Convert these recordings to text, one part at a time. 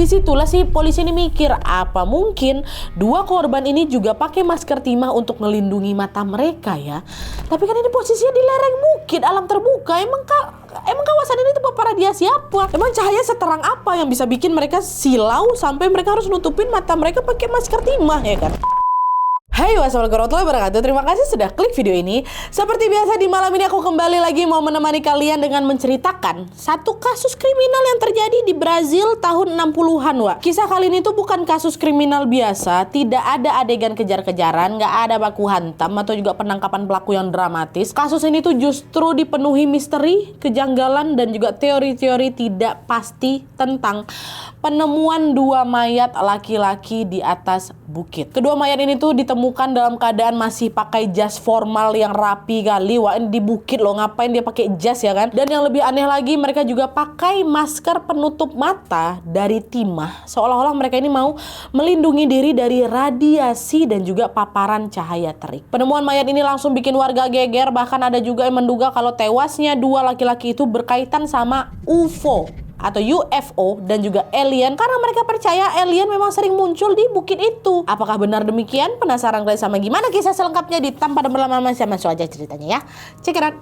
Disitulah si polisi ini mikir, apa mungkin dua korban ini juga pakai masker timah untuk melindungi mata mereka ya. Tapi kan ini posisinya di lereng bukit, alam terbuka. Emang kawasan ini tempat para dia siapa? Emang cahaya seterang apa yang bisa bikin mereka silau sampai mereka harus nutupin mata mereka pakai masker timah ya kan? Hai, wassalamualaikum warahmatullahi wabarakatuh. Terima kasih sudah klik video ini. Seperti biasa di malam ini aku kembali lagi mau menemani kalian dengan menceritakan satu kasus kriminal yang terjadi di Brazil tahun 60-an, Wak. Kisah kali ini tuh bukan kasus kriminal biasa, tidak ada adegan kejar-kejaran, nggak ada baku hantam atau juga penangkapan pelaku yang dramatis. Kasus ini tuh justru dipenuhi misteri, kejanggalan dan juga teori-teori tidak pasti tentang penemuan dua mayat laki-laki di atas bukit. Kedua mayat ini tuh ditemukan dalam keadaan masih pakai jas formal yang rapi kali. Wah, di bukit loh, ngapain dia pakai jas ya kan? Dan yang lebih aneh lagi, mereka juga pakai masker penutup mata dari timah. Seolah-olah mereka ini mau melindungi diri dari radiasi dan juga paparan cahaya terik. Penemuan mayat ini langsung bikin warga geger. Bahkan ada juga yang menduga kalau tewasnya dua laki-laki itu berkaitan sama UFO atau UFO dan juga alien, karena mereka percaya alien memang sering muncul di bukit itu. Apakah benar demikian? Penasaran kalian sama gimana kisah selengkapnya? Tanpa berlama-lama saya masuk aja ceritanya ya. Check it out.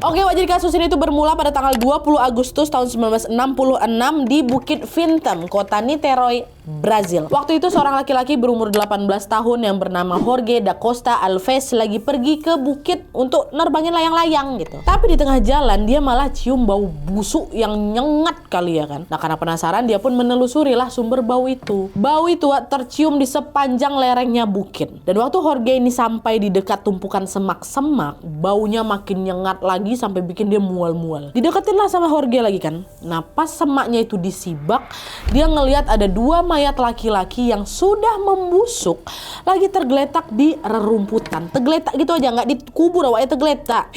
Oke, jadi kasus ini tuh bermula pada tanggal 20 Agustus tahun 1966 di Bukit Vintém, kota Niterói, Brazil. Waktu itu seorang laki-laki berumur 18 tahun yang bernama Jorge da Costa Alves lagi pergi ke bukit untuk nerbangin layang-layang gitu. Tapi di tengah jalan dia malah cium bau busuk yang nyengat kali ya kan. Nah, karena penasaran dia pun menelusuri lah sumber bau itu. Bau itu tercium di sepanjang lerengnya bukit. Dan waktu Jorge ini sampai di dekat tumpukan semak-semak, baunya makin nyengat lagi sampai bikin dia mual-mual. Dideketin lah sama Jorge lagi kan. Nah, pas semaknya itu disibak, dia ngelihat ada dua mayat laki-laki yang sudah membusuk lagi tergeletak di rerumputan. Tergeletak gitu aja, nggak dikubur, awalnya tergeletak.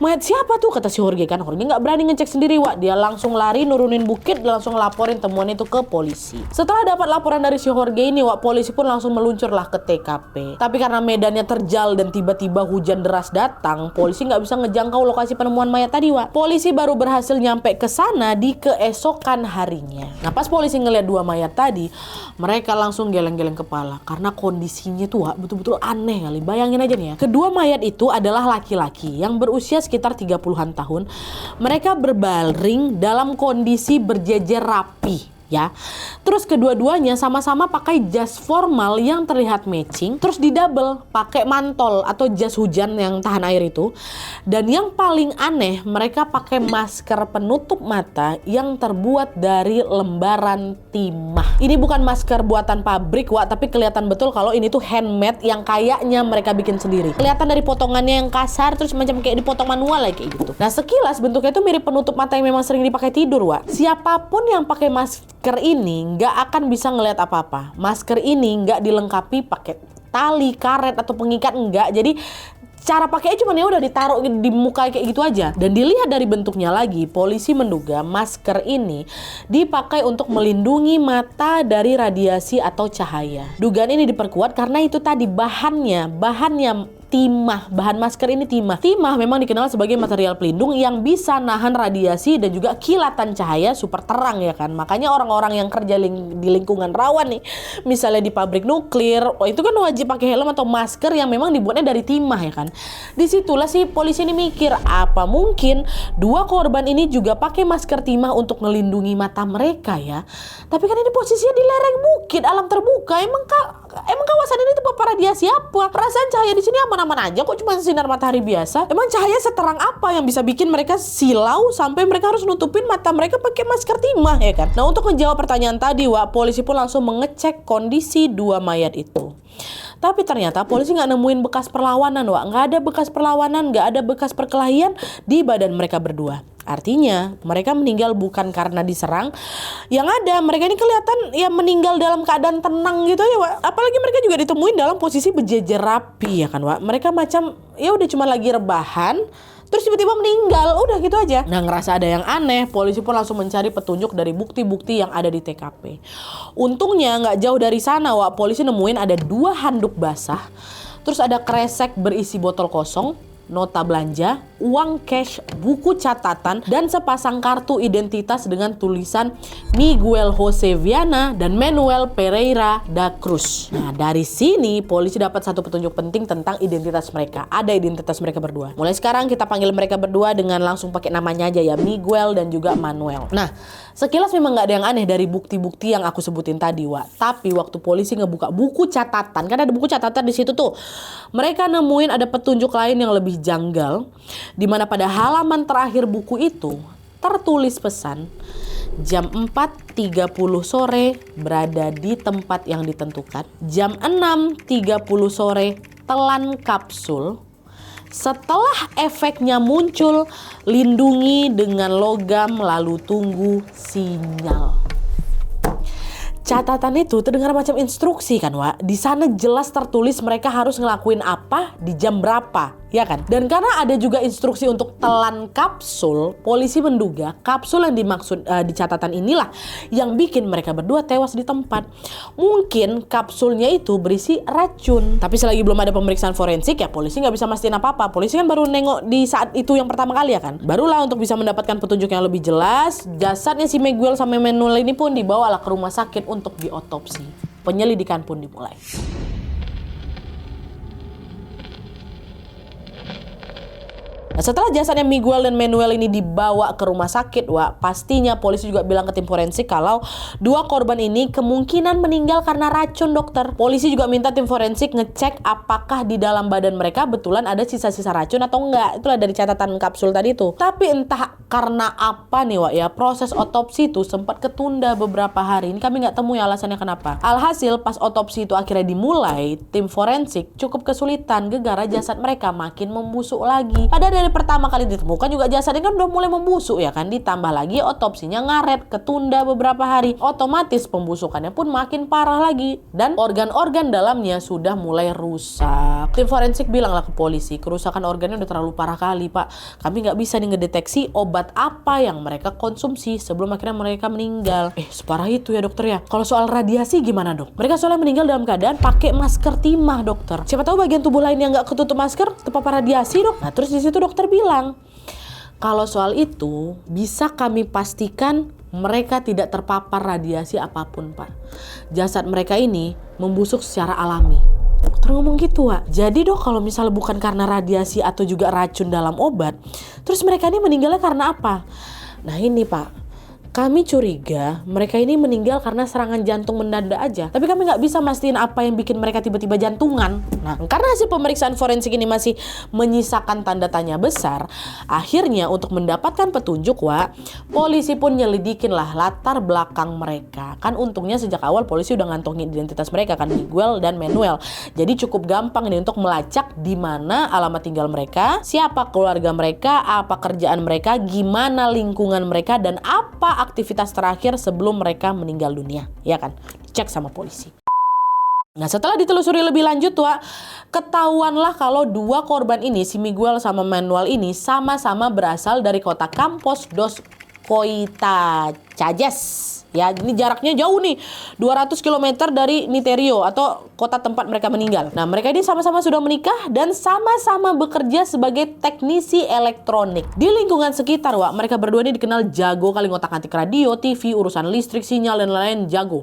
Mayat siapa tuh? Kata si Jorge kan. Jorge nggak berani ngecek sendiri, Wak. Dia langsung lari nurunin bukit, langsung laporin temuan itu ke polisi. Setelah dapat laporan dari si Jorge ini, Wak, polisi pun langsung meluncurlah ke TKP. Tapi karena medannya terjal dan tiba-tiba hujan deras datang, polisi nggak bisa ngejangkau lokasi penemuan mayat tadi, Wak. Polisi baru berhasil nyampe ke sana di keesokan harinya. Nah, pas polisi ngeliat dua mayat tadi, mereka langsung geleng-geleng kepala karena kondisinya tuh, Wak, betul-betul aneh kali. Bayangin aja nih ya. Kedua mayat itu adalah laki-laki yang berusia sekitar 30-an tahun. Mereka berbaring dalam kondisi berjejer rapi ya. Terus kedua-duanya sama-sama pakai jas formal yang terlihat matching, terus didouble pakai mantol atau jas hujan yang tahan air itu. Dan yang paling aneh, mereka pakai masker penutup mata yang terbuat dari lembaran timah. Ini bukan masker buatan pabrik, Wak, tapi kelihatan betul kalau ini tuh handmade yang kayaknya mereka bikin sendiri. Kelihatan dari potongannya yang kasar, terus macam kayak dipotong manual kayak gitu. Nah, sekilas bentuknya itu mirip penutup mata yang memang sering dipakai tidur, Wak. Siapapun yang pakai masker ini nggak akan bisa ngelihat apa-apa. Masker ini nggak dilengkapi pakai tali, karet atau pengikat, enggak. Jadi cara pakainya cuma ya udah ditaruh di muka kayak gitu aja. Dan dilihat dari bentuknya lagi, polisi menduga masker ini dipakai untuk melindungi mata dari radiasi atau cahaya. Dugaan ini diperkuat karena itu tadi bahannya timah. Bahan masker ini timah. Timah memang dikenal sebagai material pelindung yang bisa nahan radiasi dan juga kilatan cahaya super terang ya kan. Makanya orang-orang yang kerja di lingkungan rawan nih, misalnya di pabrik nuklir, itu kan wajib pakai helm atau masker yang memang dibuatnya dari timah ya kan. Disitulah si polisi ini mikir, apa mungkin dua korban ini juga pakai masker timah untuk melindungi mata mereka ya. Tapi kan ini posisinya di lereng bukit, alam terbuka. Emang kawasan ini tempat para dia siapa? Perasaan cahaya di sini aman-aman aja kok, cuma sinar matahari biasa. Emang cahaya seterang apa yang bisa bikin mereka silau sampai mereka harus nutupin mata mereka pakai masker timah ya kan? Nah, untuk menjawab pertanyaan tadi, Wak, polisi pun langsung mengecek kondisi dua mayat itu. Tapi ternyata polisi nggak nemuin bekas perlawanan, Wak. Nggak ada bekas perlawanan, nggak ada bekas perkelahian di badan mereka berdua. Artinya mereka meninggal bukan karena diserang. Yang ada mereka ini kelihatan ya meninggal dalam keadaan tenang gitu ya, Wak. Apalagi mereka juga ditemuin dalam posisi berjejer rapi ya kan, Wak. Mereka macam ya udah cuma lagi rebahan, terus tiba-tiba meninggal, udah gitu aja. Nah, ngerasa ada yang aneh, polisi pun langsung mencari petunjuk dari bukti-bukti yang ada di TKP. Untungnya nggak jauh dari sana, Wak, polisi nemuin ada 2 handuk basah, terus ada kresek berisi botol kosong, 2 nota belanja, uang cash, buku catatan, dan sepasang kartu identitas dengan tulisan Miguel Jose Viana dan Manuel Pereira da Cruz. Nah, dari sini polisi dapat satu petunjuk penting tentang identitas mereka. Ada identitas mereka berdua. Mulai sekarang kita panggil mereka berdua dengan langsung pakai namanya aja ya, Miguel dan juga Manuel. Nah, sekilas memang nggak ada yang aneh dari bukti-bukti yang aku sebutin tadi, Wak. Tapi waktu polisi ngebuka buku catatan, kan ada buku catatan di situ tuh, mereka nemuin ada petunjuk lain yang lebih janggal, di mana pada halaman terakhir buku itu tertulis pesan jam 4.30 sore berada di tempat yang ditentukan, jam 6.30 sore telan kapsul, setelah efeknya muncul lindungi dengan logam lalu tunggu sinyal. Catatan itu terdengar macam instruksi kan, Wak. Di sana jelas tertulis mereka harus ngelakuin apa di jam berapa, ya kan? Dan karena ada juga instruksi untuk telan kapsul, polisi menduga kapsul yang dimaksud di catatan inilah yang bikin mereka berdua tewas di tempat. Mungkin kapsulnya itu berisi racun. Tapi selagi belum ada pemeriksaan forensik ya polisi nggak bisa mastiin apa-apa. Polisi kan baru nengok di saat itu yang pertama kali ya kan. Barulah untuk bisa mendapatkan petunjuk yang lebih jelas, jasadnya si Miguel sama Manuel ini pun dibawalah ke rumah sakit untuk diotopsi. Penyelidikan pun dimulai. Nah, setelah jasadnya Miguel dan Manuel ini dibawa ke rumah sakit, Wak, pastinya polisi juga bilang ke tim forensik kalau dua korban ini kemungkinan meninggal karena racun, dokter. Polisi juga minta tim forensik ngecek apakah di dalam badan mereka betulan ada sisa-sisa racun atau enggak. Itulah dari catatan kapsul tadi tuh. Tapi entah karena apa nih, Wak, ya, proses otopsi itu sempat ketunda beberapa hari. Ini kami nggak temui alasannya kenapa. Alhasil pas otopsi itu akhirnya dimulai, tim forensik cukup kesulitan gegara jasad mereka makin membusuk lagi. Padahal dari pertama kali ditemukan juga jasadnya kan udah mulai membusuk ya kan, ditambah lagi otopsinya ngaret, ketunda beberapa hari, otomatis pembusukannya pun makin parah lagi dan organ-organ dalamnya sudah mulai rusak. Tim forensik bilang lah ke polisi, kerusakan organnya udah terlalu parah kali, Pak. Kami nggak bisa nih ngedeteksi obat apa yang mereka konsumsi sebelum akhirnya mereka meninggal. Separah itu ya, dokter ya. Kalau soal radiasi gimana, dok? Mereka soalnya meninggal dalam keadaan pakai masker timah, dokter. Siapa tahu bagian tubuh lain yang nggak ketutup masker terpapar radiasi, dok. Nah, terus di situ dokter bilang, kalau soal itu bisa kami pastikan mereka tidak terpapar radiasi apapun, Pak. Jasad mereka ini membusuk secara alami. Dokter ngomong gitu, Wak. Jadi dok, kalau misalnya bukan karena radiasi atau juga racun dalam obat, terus mereka ini meninggalnya karena apa? Nah ini, Pak, kami curiga mereka ini meninggal karena serangan jantung mendadak aja. Tapi kami nggak bisa mastiin apa yang bikin mereka tiba-tiba jantungan. Nah, karena hasil pemeriksaan forensik ini masih menyisakan tanda tanya besar, akhirnya untuk mendapatkan petunjuk, Wak, polisi pun nyelidikin lah latar belakang mereka. Kan untungnya sejak awal polisi udah ngantongin identitas mereka kan, Miguel dan Manuel. Jadi cukup gampang nih untuk melacak di mana alamat tinggal mereka, siapa keluarga mereka, apa kerjaan mereka, gimana lingkungan mereka, dan apa aktivitas terakhir sebelum mereka meninggal dunia, ya kan? Cek sama polisi. Nah, setelah ditelusuri lebih lanjut, Wak, ketahuanlah kalau dua korban ini, si Miguel sama Manuel ini, sama-sama berasal dari kota Campos dos Goytacazes. Ya, ini jaraknya jauh nih, 200 km dari Niterói atau kota tempat mereka meninggal. Nah, mereka ini sama-sama sudah menikah dan sama-sama bekerja sebagai teknisi elektronik. Di lingkungan sekitar, Wak, mereka berdua ini dikenal jago kali ngotak-ngatik radio, TV, urusan listrik, sinyal, dan lain-lain jago.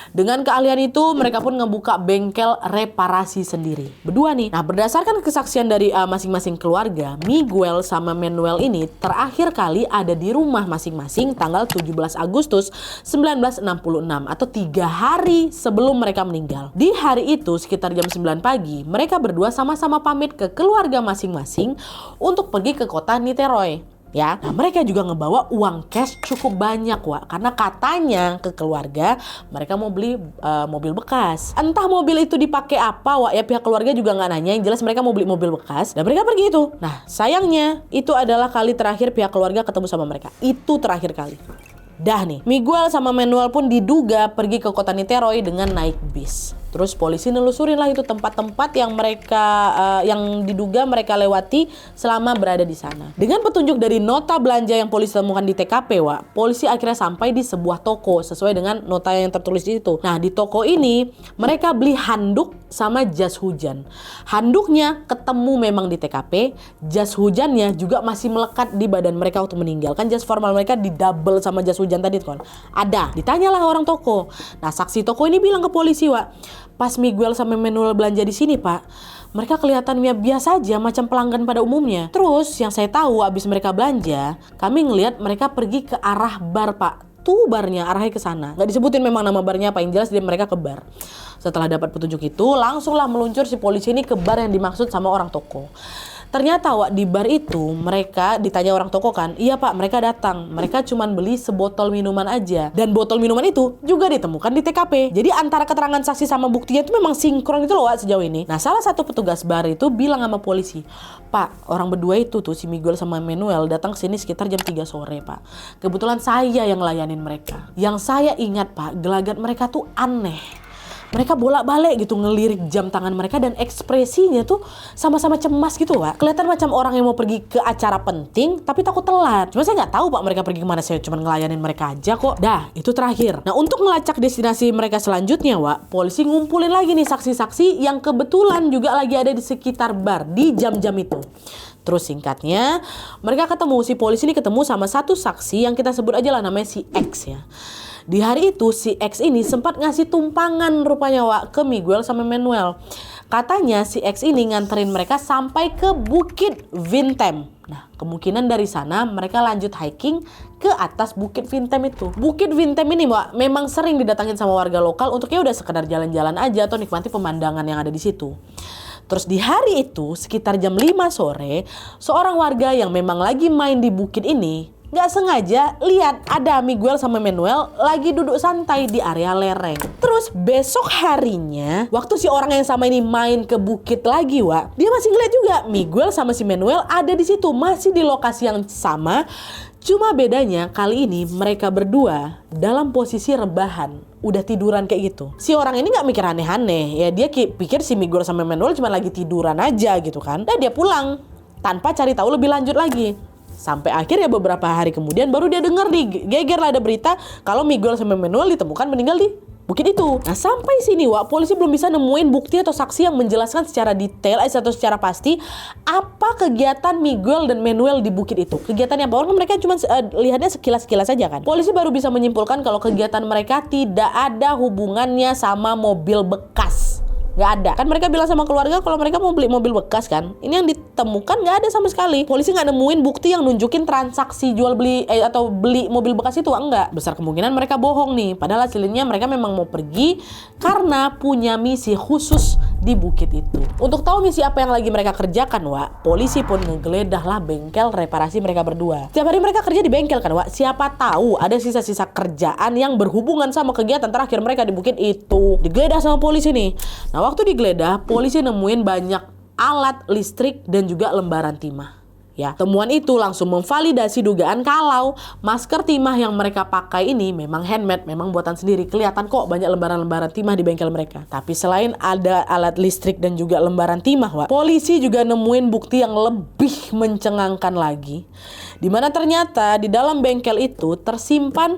Dengan keahlian itu, mereka pun ngebuka bengkel reparasi sendiri. Berdua nih. Nah, berdasarkan kesaksian dari masing-masing keluarga, Miguel sama Manuel ini terakhir kali ada di rumah masing-masing tanggal 17 Agustus 1966 atau 3 hari sebelum mereka meninggal. Di hari itu sekitar jam 9 pagi, mereka berdua sama-sama pamit ke keluarga masing-masing untuk pergi ke kota Niterói. Ya, nah, mereka juga ngebawa uang cash cukup banyak, Wak, karena katanya ke keluarga mereka mau beli mobil bekas. Entah mobil itu dipakai apa, Wak, ya pihak keluarga juga nggak nanya. Yang jelas mereka mau beli mobil bekas dan mereka pergi itu. Nah, sayangnya itu adalah kali terakhir pihak keluarga ketemu sama mereka. Itu terakhir kali. Dah nih, Miguel sama Manuel pun diduga pergi ke kota Niterói dengan naik bis. Terus polisi nelusurin lah itu tempat-tempat yang yang diduga mereka lewati selama berada di sana. Dengan petunjuk dari nota belanja yang polisi temukan di TKP, Wak, polisi akhirnya sampai di sebuah toko sesuai dengan nota yang tertulis di situ. Nah, di toko ini mereka beli handuk sama jas hujan. Handuknya ketemu memang di TKP, jas hujannya juga masih melekat di badan mereka waktu meninggal. Kan jas formal mereka di double sama jas hujan tadi kan. Ada. Ditanyalah orang toko. Nah, saksi toko ini bilang ke polisi, Wak, pas Miguel sama Manuel belanja di sini, Pak, mereka kelihatannya biasa aja, macam pelanggan pada umumnya. Terus yang saya tahu abis mereka belanja, kami ngelihat mereka pergi ke arah bar, Pak. Tuh barnya, arahnya ke sana. Nggak disebutin memang nama barnya apa, yang jelas dia mereka ke bar. Setelah dapat petunjuk itu, langsunglah meluncur si polisi ini ke bar yang dimaksud sama orang toko. Ternyata, Wak, di bar itu mereka ditanya orang toko kan, iya Pak, mereka datang. Mereka cuman beli sebotol minuman aja. Dan botol minuman itu juga ditemukan di TKP. Jadi antara keterangan saksi sama buktinya itu memang sinkron itu loh, Wak, sejauh ini. Nah, salah satu petugas bar itu bilang sama polisi, Pak, orang berdua itu tuh, si Miguel sama Manuel datang sini sekitar jam 3 sore, Pak. Kebetulan saya yang layanin mereka. Yang saya ingat, Pak, gelagat mereka tuh aneh. Mereka bolak-balik gitu ngelirik jam tangan mereka dan ekspresinya tuh sama-sama cemas gitu, Pak. Kelihatan macam orang yang mau pergi ke acara penting tapi takut telat. Cuma saya nggak tahu, Pak, mereka pergi kemana. Saya cuma ngelayanin mereka aja kok. Dah, itu terakhir. Nah, untuk melacak destinasi mereka selanjutnya, Pak, polisi ngumpulin lagi nih saksi-saksi yang kebetulan juga lagi ada di sekitar bar di jam-jam itu. Terus singkatnya, mereka ketemu, si polisi ini ketemu sama satu saksi yang kita sebut aja lah namanya si X ya. Di hari itu si X ini sempat ngasih tumpangan rupanya, Wak, ke Miguel sama Manuel. Katanya si X ini nganterin mereka sampai ke Bukit Vintem. Nah, kemungkinan dari sana mereka lanjut hiking ke atas Bukit Vintem itu. Bukit Vintem ini, Wak, memang sering didatangin sama warga lokal untuk ya udah sekedar jalan-jalan aja atau nikmati pemandangan yang ada di situ. Terus di hari itu sekitar jam 5 sore, seorang warga yang memang lagi main di bukit ini nggak sengaja lihat ada Miguel sama Manuel lagi duduk santai di area lereng. Terus besok harinya, waktu si orang yang sama ini main ke bukit lagi, Wak, dia masih ngeliat juga Miguel sama si Manuel ada di situ, masih di lokasi yang sama. Cuma bedanya kali ini mereka berdua dalam posisi rebahan, udah tiduran kayak gitu. Si orang ini nggak mikir aneh-aneh, ya dia pikir si Miguel sama Manuel cuma lagi tiduran aja gitu kan. Dan dia pulang tanpa cari tahu lebih lanjut lagi. Sampai akhirnya beberapa hari kemudian baru dia dengar nih, geger lah ada berita kalau Miguel sama Manuel ditemukan meninggal di bukit itu. Nah, sampai sini, Wak, polisi belum bisa nemuin bukti atau saksi yang menjelaskan secara detail atau secara pasti apa kegiatan Miguel dan Manuel di bukit itu. Kegiatannya apa? Orang mereka cuma lihatnya sekilas-sekilas saja kan. Polisi baru bisa menyimpulkan kalau kegiatan mereka tidak ada hubungannya sama mobil bekas. Nggak ada. Kan mereka bilang sama keluarga kalau mereka mau beli mobil bekas kan. Ini yang ditemukan nggak ada sama sekali. Polisi nggak nemuin bukti yang nunjukin transaksi jual beli atau beli mobil bekas itu, enggak. Besar kemungkinan mereka bohong nih. Padahal hasilnya mereka memang mau pergi karena punya misi khusus di bukit itu. Untuk tahu misi apa yang lagi mereka kerjakan, Wak, polisi pun ngegeledah lah bengkel reparasi mereka berdua. Setiap hari mereka kerja di bengkel kan, Wak. Siapa tahu ada sisa-sisa kerjaan yang berhubungan sama kegiatan terakhir mereka di bukit itu. Digeledah sama polisi nih. Nah, waktu digeledah, polisi nemuin banyak alat listrik dan juga lembaran timah. Ya, temuan itu langsung memvalidasi dugaan kalau masker timah yang mereka pakai ini memang handmade, memang buatan sendiri. Kelihatan kok banyak lembaran-lembaran timah di bengkel mereka. Tapi selain ada alat listrik dan juga lembaran timah, Wak, polisi juga nemuin bukti yang lebih mencengangkan lagi. Dimana ternyata di dalam bengkel itu tersimpan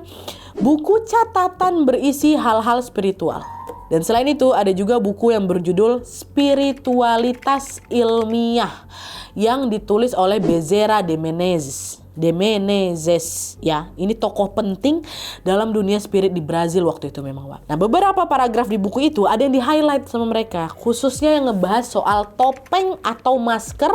buku catatan berisi hal-hal spiritual. Dan selain itu ada juga buku yang berjudul Spiritualitas Ilmiah yang ditulis oleh Bezerra de Menezes. Ya, ini tokoh penting dalam dunia spirit di Brazil waktu itu memang, Wak. Nah, beberapa paragraf di buku itu ada yang di-highlight sama mereka, khususnya yang ngebahas soal topeng atau masker,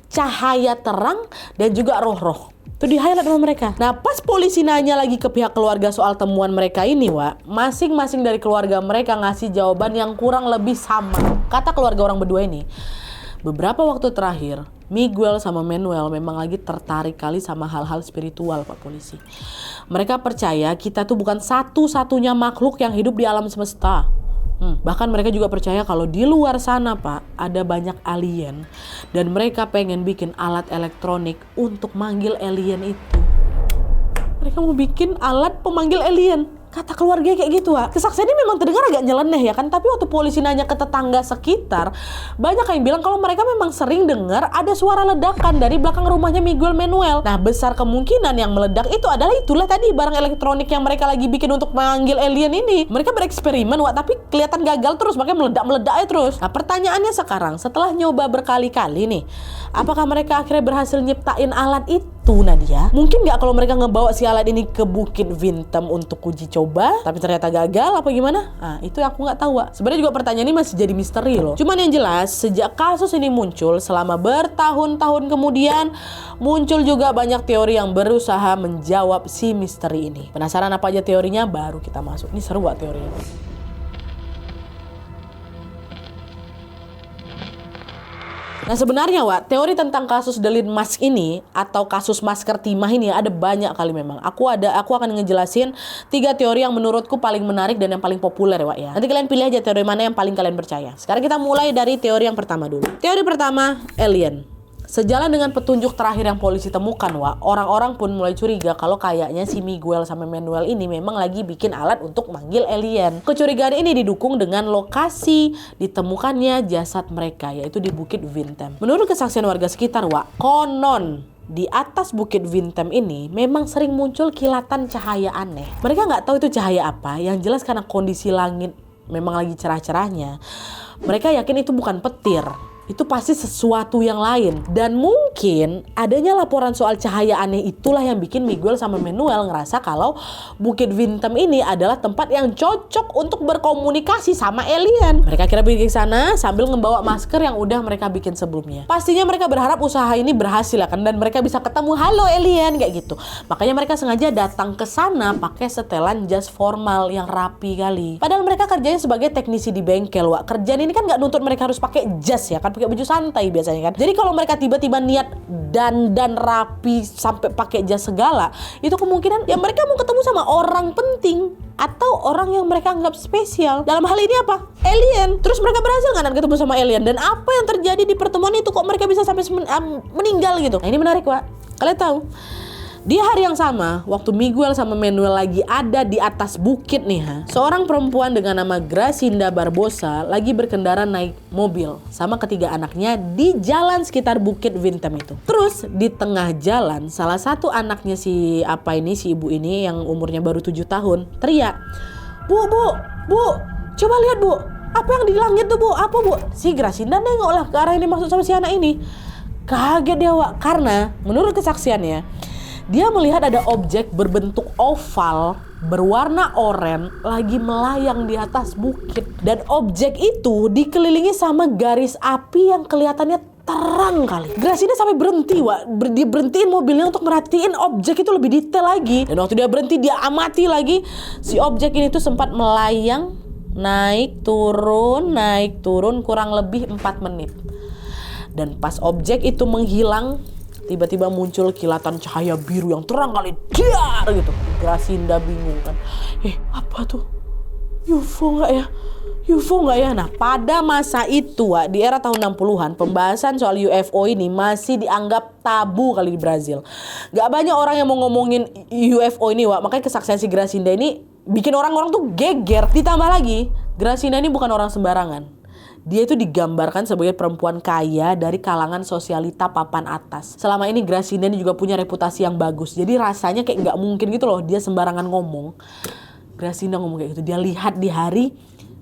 cahaya terang, dan juga roh-roh. Itu di-highlight sama mereka. Nah, pas polisi nanya lagi ke pihak keluarga soal temuan mereka ini, Wak, masing-masing dari keluarga mereka ngasih jawaban yang kurang lebih sama. Kata keluarga orang berdua ini, beberapa waktu terakhir, Miguel sama Manuel memang lagi tertarik kali sama hal-hal spiritual, Pak Polisi. Mereka percaya kita tuh bukan satu-satunya makhluk yang hidup di alam semesta. Bahkan mereka juga percaya kalau di luar sana, Pak, ada banyak alien. Dan mereka pengen bikin alat elektronik untuk manggil alien itu. Mereka mau bikin alat pemanggil alien. Kata keluarga kayak gitu, Wak. Kesaksian ini memang terdengar agak nyeleneh ya kan, tapi waktu polisi nanya ke tetangga sekitar, banyak yang bilang kalau mereka memang sering dengar ada suara ledakan dari belakang rumahnya Miguel Manuel. Nah, besar kemungkinan yang meledak itu adalah itulah tadi barang elektronik yang mereka lagi bikin untuk manggil alien ini. Mereka bereksperimen, Wak, tapi kelihatan gagal terus, makanya meledak-meledak aja terus. Nah, pertanyaannya sekarang, setelah nyoba berkali-kali nih, apakah mereka akhirnya berhasil nyiptain alat itu, Nadia? Mungkin nggak kalau mereka ngebawa si alat ini ke Bukit Vintem untuk uji coba, tapi ternyata gagal apa gimana? Nah, itu yang aku nggak tahu, Wak. Sebenarnya juga pertanyaan ini masih jadi misteri loh. Cuman yang jelas, sejak kasus ini muncul, selama bertahun-tahun kemudian, muncul juga banyak teori yang berusaha menjawab si misteri ini. Penasaran apa aja teorinya? Baru kita masuk. Ini seru, Wak, teorinya. Nah, sebenarnya, Wak, teori tentang kasus The Lynn Mask ini atau kasus masker timah ini ada banyak kali memang. Aku akan ngejelasin 3 teori yang menurutku paling menarik dan yang paling populer, Wak, ya. Nanti kalian pilih aja teori mana yang paling kalian percaya. Sekarang kita mulai dari teori yang pertama dulu. Teori pertama, alien. Sejalan dengan petunjuk terakhir yang polisi temukan, Wak, orang-orang pun mulai curiga kalau kayaknya si Miguel sama Manuel ini memang lagi bikin alat untuk manggil alien. Kecurigaan ini didukung dengan lokasi ditemukannya jasad mereka, yaitu di Bukit Vintem. Menurut kesaksian warga sekitar, Wak, konon di atas Bukit Vintem ini memang sering muncul kilatan cahaya aneh. Mereka nggak tahu itu cahaya apa, yang jelas karena kondisi langit memang lagi cerah-cerahnya. Mereka yakin itu bukan petir. Itu pasti sesuatu yang lain. Dan mungkin adanya laporan soal cahaya aneh itulah yang bikin Miguel sama Manuel ngerasa kalau Bukit Vintem ini adalah tempat yang cocok untuk berkomunikasi sama alien. Mereka kira pergi ke sana sambil membawa masker yang udah mereka bikin sebelumnya. Pastinya mereka berharap usaha ini berhasil ya kan, dan mereka bisa ketemu halo alien kayak gitu. Makanya mereka sengaja datang ke sana pakai setelan jas formal yang rapi kali. Padahal mereka kerjanya sebagai teknisi di bengkel, Wak. Kerjaan ini kan nggak nuntut mereka harus pakai jas ya kan, pakai baju santai biasanya kan. Jadi kalau mereka tiba-tiba niat dan rapi sampai pakai jas segala, itu kemungkinan ya mereka mau ketemu sama orang penting atau orang yang mereka anggap spesial. Dalam hal ini apa? Alien. Terus mereka berhasil nggak ketemu sama alien? Dan apa yang terjadi di pertemuan itu kok mereka bisa sampai meninggal gitu? Nah, ini menarik, Wak. Kalian tahu? Di hari yang sama, waktu Miguel sama Manuel lagi ada di atas bukit nih, seorang perempuan dengan nama Gracinda Barbosa lagi berkendara naik mobil sama ketiga anaknya di jalan sekitar Bukit Vintem itu. Terus di tengah jalan, salah satu anaknya si ibu ini yang umurnya baru 7 tahun teriak, Bu, coba lihat, Bu. Apa yang di langit tuh, Bu? Apa, Bu? Si Gracinda nengok lah ke arah ini maksud sama si anak ini. Kaget dia, Wak, karena menurut kesaksiannya, dia melihat ada objek berbentuk oval berwarna oranye lagi melayang di atas bukit. Dan objek itu dikelilingi sama garis api yang kelihatannya terang kali. Gracinda sampai berhenti, Wak. Dia berhentiin mobilnya untuk merhatiin objek itu lebih detail lagi. Dan waktu dia berhenti, dia amati lagi. Si objek ini tuh sempat melayang, naik turun kurang lebih 4 menit. Dan pas objek itu menghilang, tiba-tiba muncul kilatan cahaya biru yang terang kali, dar gitu. Gracinda bingung kan, apa tuh? UFO nggak ya? UFO nggak ya? Nah, pada masa itu, Wak, di era tahun 60-an, pembahasan soal UFO ini masih dianggap tabu kali di Brazil. Gak banyak orang yang mau ngomongin UFO ini, Wak. Makanya kesaksian si Gracinda ini bikin orang-orang tuh geger. Ditambah lagi, Gracinda ini bukan orang sembarangan. Dia itu digambarkan sebagai perempuan kaya dari kalangan sosialita papan atas. Selama ini Gracinda ini juga punya reputasi yang bagus. Jadi rasanya kayak nggak mungkin gitu loh dia sembarangan ngomong. Gracinda ngomong kayak gitu. Dia lihat di hari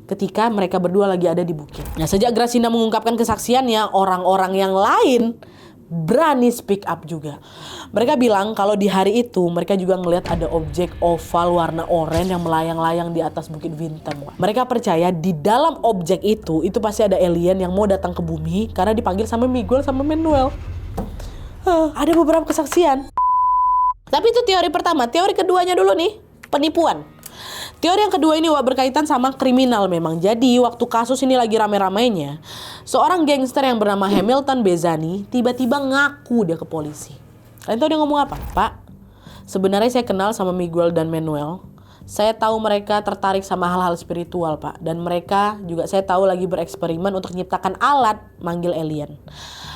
ketika mereka berdua lagi ada di bukit. Nah, sejak Gracinda mengungkapkan kesaksiannya, orang-orang yang lain berani speak up juga. Mereka bilang kalau di hari itu mereka juga ngelihat ada objek oval warna oranye yang melayang-layang di atas Bukit Vintem. Mereka percaya di dalam objek itu pasti ada alien yang mau datang ke bumi karena dipanggil sama Miguel sama Manuel. Ada beberapa kesaksian. Tapi itu teori pertama. Teori keduanya dulu nih, penipuan. Teori yang kedua ini, Wak, berkaitan sama kriminal memang. Jadi waktu kasus ini lagi rame-ramainya, seorang gangster yang bernama Hamilton Bezani tiba-tiba ngaku dia ke polisi. Kalian tahu dia ngomong apa? Pak, sebenarnya saya kenal sama Miguel dan Manuel. Saya tahu mereka tertarik sama hal-hal spiritual, Pak. Dan mereka juga saya tahu lagi bereksperimen untuk menciptakan alat manggil alien.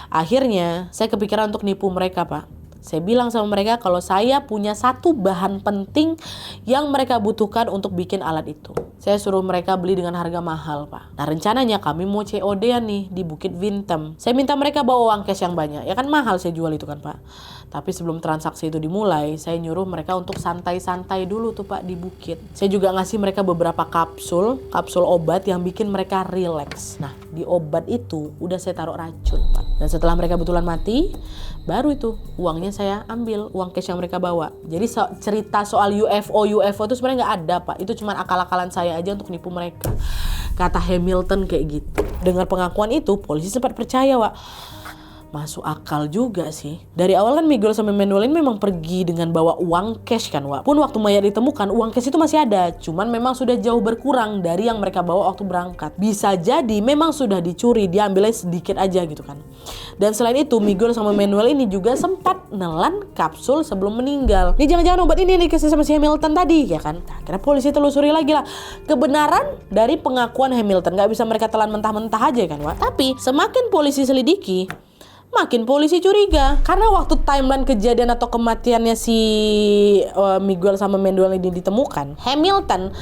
Akhirnya saya kepikiran untuk nipu mereka, Pak. Saya bilang sama mereka kalau saya punya satu bahan penting yang mereka butuhkan untuk bikin alat itu. Saya suruh mereka beli dengan harga mahal, Pak. Nah, rencananya kami mau COD-an nih di Bukit Vintem. Saya minta mereka bawa uang cash yang banyak. Ya kan mahal saya jual itu kan, Pak. Tapi sebelum transaksi itu dimulai, saya nyuruh mereka untuk santai-santai dulu tuh, Pak, di bukit. Saya juga ngasih mereka beberapa kapsul obat yang bikin mereka rileks. Nah, di obat itu udah saya taruh racun, Pak. Dan setelah mereka betulan mati, baru itu uangnya saya ambil, uang cash yang mereka bawa. Jadi cerita soal UFO itu sebenarnya nggak ada, Pak. Itu cuma akal-akalan saya aja untuk nipu mereka. Kata Hamilton kayak gitu. Dengar pengakuan itu, polisi sempat percaya, Pak. Masuk akal juga sih. Dari awal kan Miguel sama Manuel ini memang pergi dengan bawa uang cash kan, Wak. Pun waktu mayat ditemukan, uang cash itu masih ada. Cuman memang sudah jauh berkurang dari yang mereka bawa waktu berangkat. Bisa jadi memang sudah dicuri, dia ambilnya sedikit aja gitu kan. Dan selain itu, Miguel sama Manuel ini juga sempat nelan kapsul sebelum meninggal. Ini jangan-jangan obat ini dikasih sama si Hamilton tadi, ya kan? Nah, akhirnya polisi telusuri lagi lah kebenaran dari pengakuan Hamilton. Gak bisa mereka telan mentah-mentah aja kan, Wak. Tapi semakin polisi selidiki, makin polisi curiga. Karena waktu timeline kejadian atau kematiannya si Miguel sama Manuel ini ditemukan, Hamilton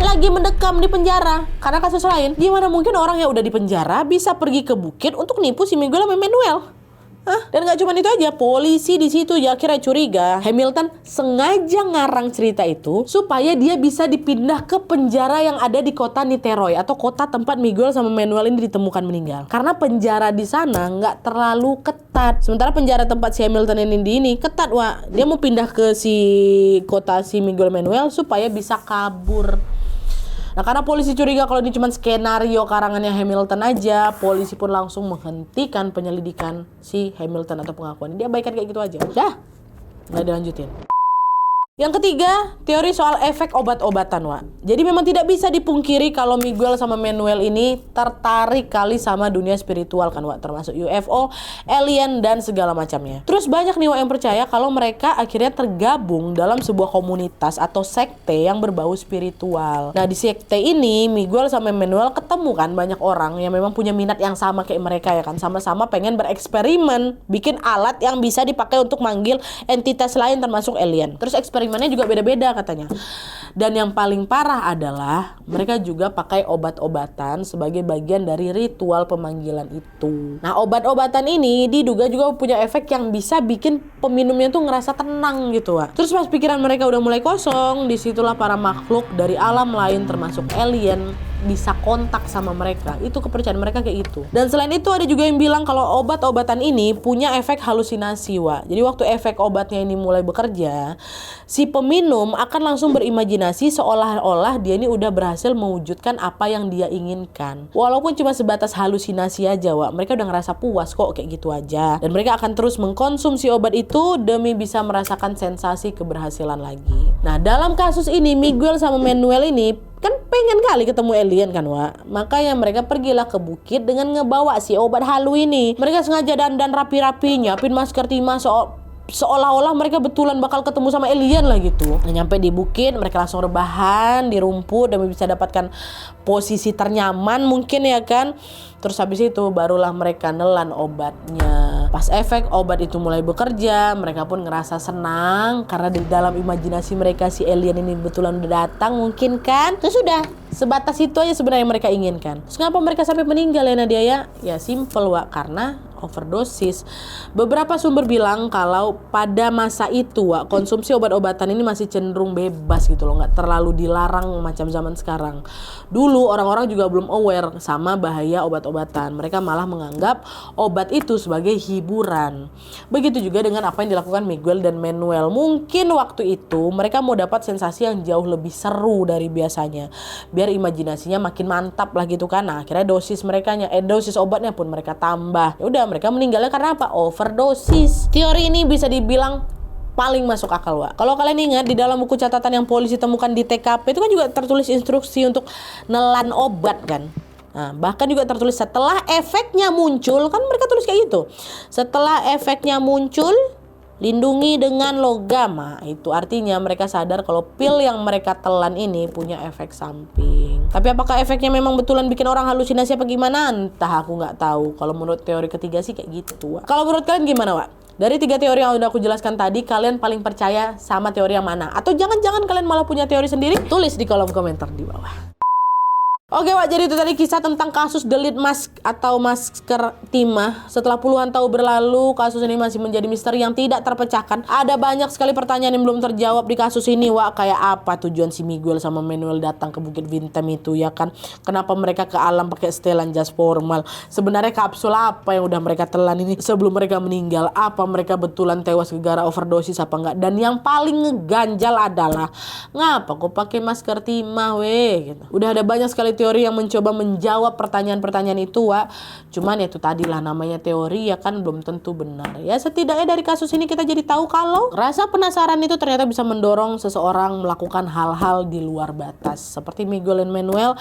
lagi mendekam di penjara karena kasus lain. Gimana mungkin orang yang udah di penjara bisa pergi ke bukit untuk nipu si Miguel sama Manuel? Dan gak cuma itu aja, polisi di situ ya akhirnya curiga Hamilton sengaja ngarang cerita itu supaya dia bisa dipindah ke penjara yang ada di kota Niterói atau kota tempat Miguel sama Manuel ini ditemukan meninggal. Karena penjara di sana nggak terlalu ketat. Sementara penjara tempat si Hamilton ini ketat, Wak. Dia mau pindah ke si kota si Miguel Manuel supaya bisa kabur. Nah, karena polisi curiga kalau ini cuma skenario karangannya Hamilton aja, polisi pun langsung menghentikan penyelidikan si Hamilton atau pengakuan. Dia abaikan kayak gitu aja. Dah, nggak dilanjutin. Yang ketiga, teori soal efek obat-obatan, Wak. Jadi memang tidak bisa dipungkiri kalau Miguel sama Manuel ini tertarik kali sama dunia spiritual kan, Wak. Termasuk UFO, alien, dan segala macamnya. Terus banyak nih, Wak, yang percaya kalau mereka akhirnya tergabung dalam sebuah komunitas atau sekte yang berbau spiritual. Nah, di sekte ini, Miguel sama Manuel ketemu kan banyak orang yang memang punya minat yang sama kayak mereka ya kan. Sama-sama pengen bereksperimen, bikin alat yang bisa dipakai untuk manggil entitas lain termasuk alien. Terus eksperimennya juga beda-beda katanya. Dan yang paling parah adalah mereka juga pakai obat-obatan sebagai bagian dari ritual pemanggilan itu. Nah, obat-obatan ini diduga juga punya efek yang bisa bikin peminumnya tuh ngerasa tenang gitu, Wak. Terus pas pikiran mereka udah mulai kosong, disitulah para makhluk dari alam lain termasuk alien bisa kontak sama mereka. Itu kepercayaan mereka kayak gitu. Dan selain itu ada juga yang bilang kalau obat-obatan ini punya efek halusinasi, Wak. Jadi waktu efek obatnya ini mulai bekerja, si peminum akan langsung berimajinasi seolah-olah dia ini udah berhasil mewujudkan apa yang dia inginkan. Walaupun cuma sebatas halusinasi aja, Wak. Mereka udah ngerasa puas kok kayak gitu aja. Dan mereka akan terus mengkonsumsi obat itu demi bisa merasakan sensasi keberhasilan lagi. Nah, dalam kasus ini Miguel sama Manuel ini kan pengen kali ketemu alien kan, Wak. Makanya mereka pergilah ke bukit dengan ngebawa si obat halu ini. Mereka sengaja dandan rapi-rapi, nyiapin masker timah seolah-olah mereka betulan bakal ketemu sama alien lah gitu. Nah, nyampe di bukit, mereka langsung rebahan di rumput demi bisa dapatkan posisi ternyaman mungkin ya kan. Terus habis itu barulah mereka nelan obatnya. Pas efek obat itu mulai bekerja, mereka pun ngerasa senang karena di dalam imajinasi mereka si alien ini betulan udah datang mungkin kan. Terus sudah, sebatas itu aja sebenarnya mereka inginkan. Terus kenapa mereka sampai meninggal ya Nadia ya? Ya simple, Wak, karena overdosis. Beberapa sumber bilang kalau pada masa itu, Wak, konsumsi obat-obatan ini masih cenderung bebas gitu loh, nggak terlalu dilarang macam zaman sekarang. Dulu orang-orang juga belum aware sama bahaya obat-obatan. Mereka malah menganggap obat itu sebagai hiburan. Begitu juga dengan apa yang dilakukan Miguel dan Manuel. Mungkin waktu itu mereka mau dapat sensasi yang jauh lebih seru dari biasanya, biar imajinasinya makin mantap lah gitu kan. Nah, akhirnya dosis obatnya pun mereka tambah. Ya udah, mereka meninggalnya karena apa? Overdosis. Teori ini bisa dibilang paling masuk akal, Wak. Kalau kalian ingat di dalam buku catatan yang polisi temukan di TKP itu kan juga tertulis instruksi untuk nelan obat kan. Nah, bahkan juga tertulis setelah efeknya muncul, kan mereka tulis kayak gitu. Setelah efeknya muncul, lindungi dengan logam. Nah, itu artinya mereka sadar kalau pil yang mereka telan ini punya efek samping. Tapi apakah efeknya memang betulan bikin orang halusinasi apa gimana? Entah, aku nggak tahu. Kalau menurut teori ketiga sih kayak gitu, Wak. Kalau menurut kalian gimana, Wak? Dari 3 teori yang udah aku jelaskan tadi, kalian paling percaya sama teori yang mana? Atau jangan-jangan kalian malah punya teori sendiri? Tulis di kolom komentar di bawah. Oke Wak, jadi itu tadi kisah tentang kasus delete mask atau masker timah. Setelah puluhan tahun berlalu, kasus ini masih menjadi misteri yang tidak terpecahkan. Ada banyak sekali pertanyaan yang belum terjawab di kasus ini, Wak. Kayak apa tujuan si Miguel sama Manuel datang ke Bukit Vintem itu, ya kan? Kenapa mereka ke alam pakai setelan jas formal? Sebenarnya kapsul apa yang udah mereka telan ini sebelum mereka meninggal? Apa mereka betulan tewas gara-gara overdosis apa enggak? Dan yang paling ngeganjal adalah, ngapa kok pakai masker timah, weh? Gitu. Udah ada banyak sekali teori yang mencoba menjawab pertanyaan-pertanyaan itu, Wak. Cuman ya itu tadi lah, namanya teori ya kan, belum tentu benar. Ya setidaknya dari kasus ini kita jadi tahu kalau rasa penasaran itu ternyata bisa mendorong seseorang melakukan hal-hal di luar batas. Seperti Miguel dan Manuel,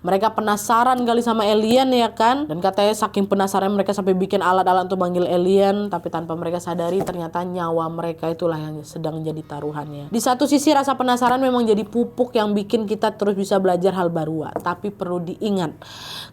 mereka penasaran kali sama alien ya kan. Dan katanya saking penasaran mereka sampai bikin alat-alat untuk manggil alien, tapi tanpa mereka sadari ternyata nyawa mereka itulah yang sedang jadi taruhannya. Di satu sisi rasa penasaran memang jadi pupuk yang bikin kita terus bisa belajar hal baru, Wak. Tapi perlu diingat,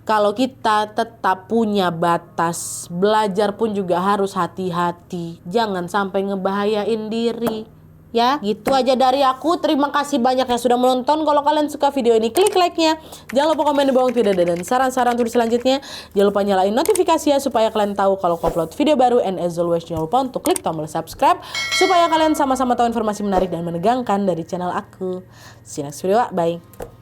kalau kita tetap punya batas, belajar pun juga harus hati-hati. Jangan sampai ngebahayain diri. Ya, gitu aja dari aku. Terima kasih banyak yang sudah menonton. Kalau kalian suka video ini, klik like-nya. Jangan lupa komen di bawah tidak ada, dan saran-saran untuk selanjutnya. Jangan lupa nyalain notifikasi ya, supaya kalian tahu kalau aku upload video baru. And as always, jangan lupa untuk klik tombol subscribe, supaya kalian sama-sama tahu informasi menarik dan menegangkan dari channel aku. See you next video, bye.